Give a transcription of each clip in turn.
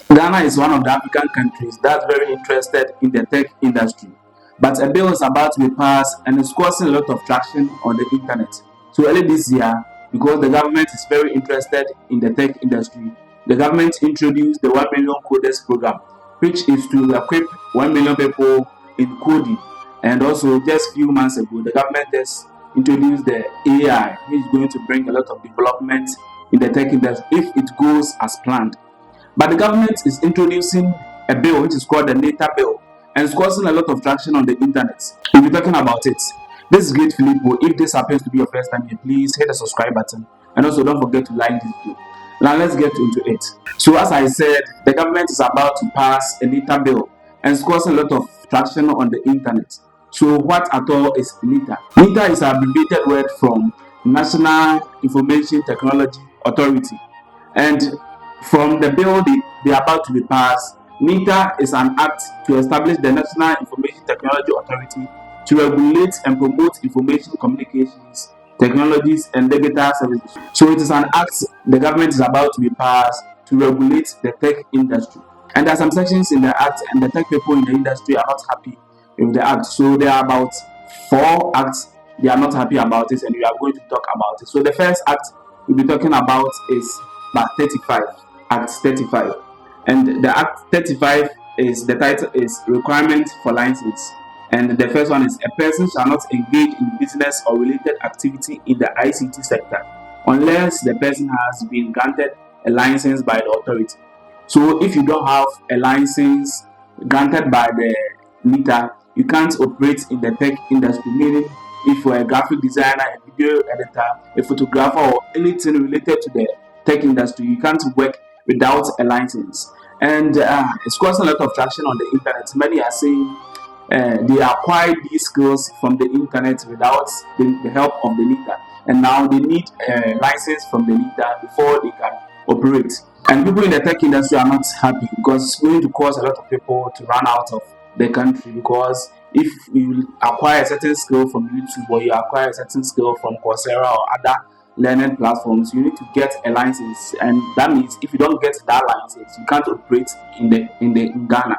Ghana is one of the African countries that's very interested in the tech industry. But a bill is about to be passed and it's causing a lot of traction on the internet. So early this year, because the government is very interested in the tech industry, the government introduced the 1 million coders program, which is to equip 1 million people in coding. And also, just a few months ago, the government has introduced the AI, which is going to bring a lot of development in the tech industry if it goes as planned. But the government is introducing a bill which is called the NITA Bill, and it's causing a lot of traction on the internet. We'll be talking about it. This is great, Filippo. If this happens to be your first time here, please hit the subscribe button, and also don't forget to like this video. Now let's get into it. So as I said, the government is about to pass a NITA Bill, and it's causing a lot of traction on the internet. So what at all is NITA? NITA is an abbreviated word from National Information Technology Authority, and from the bill they are about to be passed, NITA is an act to establish the National Information Technology Authority to regulate and promote information communications, technologies, and digital services. So it is an act the government is about to be passed to regulate the tech industry. And there are some sections in the act, and the tech people in the industry are not happy with the act. So there are about 4 acts they are not happy about it, and we are going to talk about it. So the first act we'll be talking about is Act 35. Act 35. And the Act 35 is the title is Requirement for License. And the first one is a person shall not engage in business or related activity in the ICT sector unless the person has been granted a license by the authority. So if you don't have a license granted by the NITA, you can't operate in the tech industry, meaning if you're a graphic designer, a video editor, a photographer, or anything related to the tech industry, you can't work without a license. And it's causing a lot of traction on the internet. Many are saying they acquired these skills from the internet without the help of the NITA, and now they need a license from the NITA before they can operate. And people in the tech industry are not happy because it's going to cause a lot of people to run out of the country, because if you acquire a certain skill from YouTube or you acquire a certain skill from Coursera or other learning platforms, you need to get a license, and that means if you don't get that license, you can't operate in Ghana.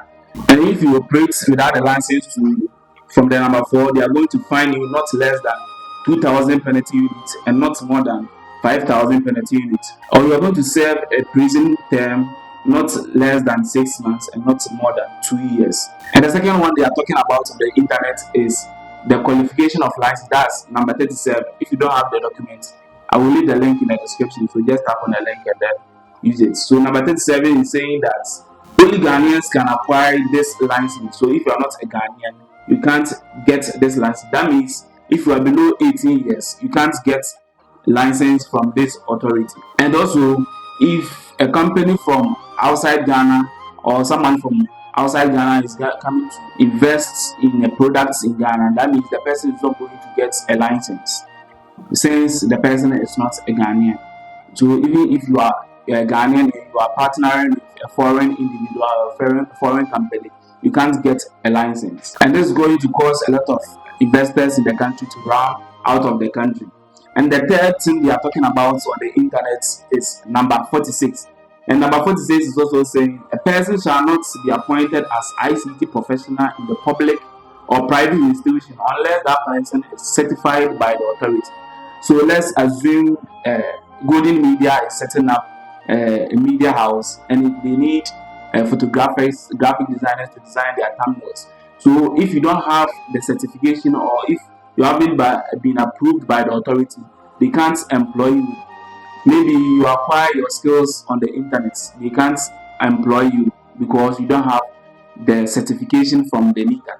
And if you operate without a license from the number 4, they are going to fine you not less than 2,000 penalty units and not more than 5,000 penalty units, or you are going to serve a prison term not less than 6 months and not more than 2 years. And the second one they are talking about on the internet is the qualification of license. That's number 37. If you don't have the document, I will leave the link in the description, so just tap on the link and then use it. So number 37 is saying that only Ghanaians can acquire this license. So if you are not a Ghanaian, you can't get this license. That means if you are below 18 years, you can't get license from this authority. And also, if a company from outside Ghana or someone from outside Ghana is coming to invest in a product in Ghana, that means the person is not going to get a license since the person is not a Ghanaian. So even if you are a Ghanaian and you are partnering with a foreign individual or a foreign company, you can't get a license. And this is going to cause a lot of investors in the country to run out of the country. And the third thing we are talking about on the internet is number 46. And number 46 is also saying a person shall not be appointed as ICT professional in the public or private institution unless that person is certified by the authority. So let's assume Golden Media is setting up a media house, and they need photographers, graphic designers to design their thumbnails. So if you don't have the certification, or if you haven't been approved by the authority, they can't employ you. Maybe you acquire your skills on the internet, they can't employ you because you don't have the certification from the NITA.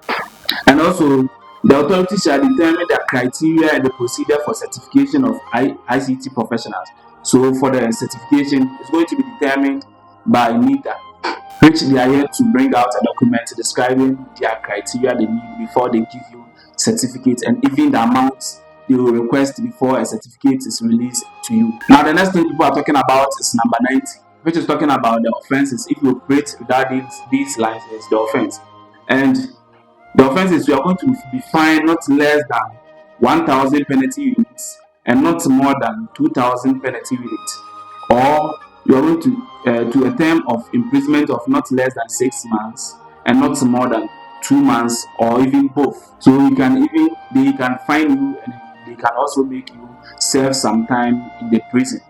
And also, the authority shall determine the criteria and the procedure for certification of ICT professionals. So for the certification, it's going to be determined by NITA, which they are here to bring out a document describing their criteria they need before they give you certificate, and even the amounts they will request before a certificate is released to you. Now the next thing people are talking about is number 90, which is talking about the offenses. If you operate without these licenses, the offense. And the offense is you are going to be fined not less than 1,000 penalty units and not more than 2,000 penalty units, or you are going to to a term of imprisonment of not less than 6 months and not more than 2 months, or even both. So they can fine you, and they can also make you serve some time in the prison.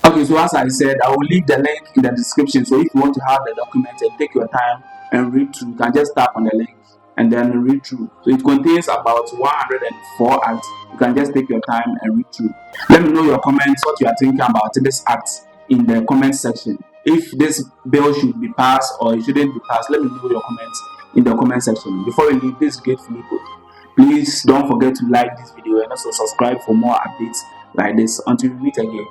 Okay, so as I said, I will leave the link in the description. So if you want to have the document and take your time and read through, you can just tap on the link and then read through. So it contains about 104 acts. You can just take your time and read through. Let me know your comments, what you are thinking about this act in the comment section. If this bill should be passed or it shouldn't be passed, let me know your comments in the comment section. Before we leave, this great Filippo, please don't forget to like this video and also subscribe for more updates like this. Until we meet again.